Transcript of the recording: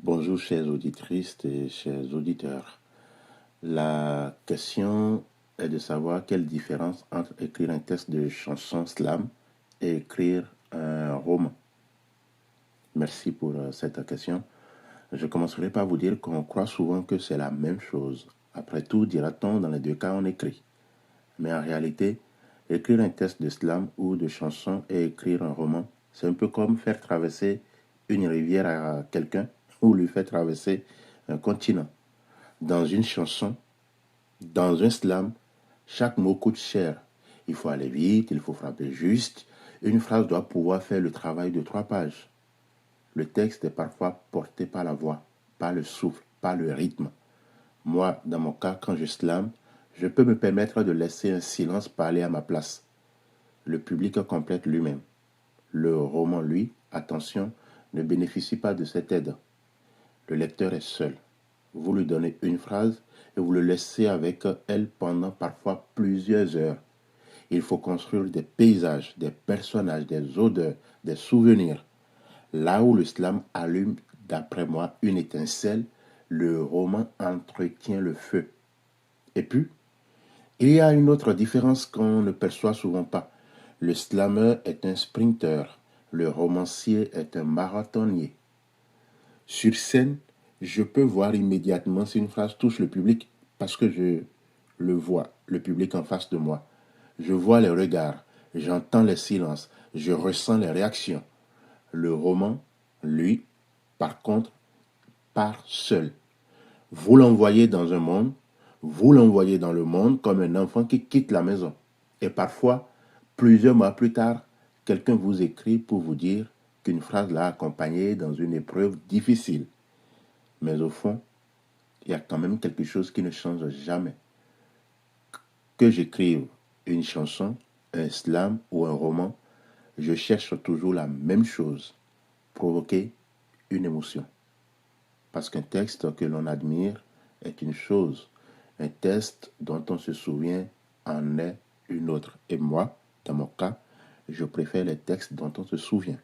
Bonjour chères auditrices et chers auditeurs. La question est de savoir quelle différence entre écrire un texte de chanson slam et écrire un roman. Merci pour cette question. Je commencerai par vous dire qu'on croit souvent que c'est la même chose. Après tout, dira-t-on, dans les deux cas, on écrit. Mais en réalité, écrire un texte de slam ou de chanson et écrire un roman, c'est un peu comme faire traverser une rivière à quelqu'un ou lui faire traverser un continent. Dans une chanson, dans un slam, chaque mot coûte cher. Il faut aller vite, il faut frapper juste. Une phrase doit pouvoir faire le travail de 3 pages. Le texte est parfois porté par la voix, par le souffle, par le rythme. Moi, dans mon cas, quand je slame, je peux me permettre de laisser un silence parler à ma place. Le public complète lui-même. Le roman, lui, attention, ne bénéficie pas de cette aide. Le lecteur est seul. Vous lui donnez une phrase et vous le laissez avec elle pendant parfois plusieurs heures. Il faut construire des paysages, des personnages, des odeurs, des souvenirs. Là où le slam allume, d'après moi, une étincelle, le roman entretient le feu. Et puis, il y a une autre différence qu'on ne perçoit souvent pas. Le slammer est un sprinter, le romancier est un marathonnier. Sur scène, je peux voir immédiatement si une phrase touche le public parce que je le vois, le public en face de moi. Je vois les regards, j'entends les silences, je ressens les réactions. Le roman, lui, par contre, part seul. Vous l'envoyez dans un monde, vous l'envoyez dans le monde comme un enfant qui quitte la maison. Et parfois, plusieurs mois plus tard, quelqu'un vous écrit pour vous dire qu'une phrase l'a accompagné dans une épreuve difficile. Mais au fond, il y a quand même quelque chose qui ne change jamais. Que j'écrive une chanson, un slam ou un roman, je cherche toujours la même chose, provoquer une émotion. Parce qu'un texte que l'on admire est une chose, un texte dont on se souvient en est une autre. Et moi, dans mon cas, je préfère les textes dont on se souvient.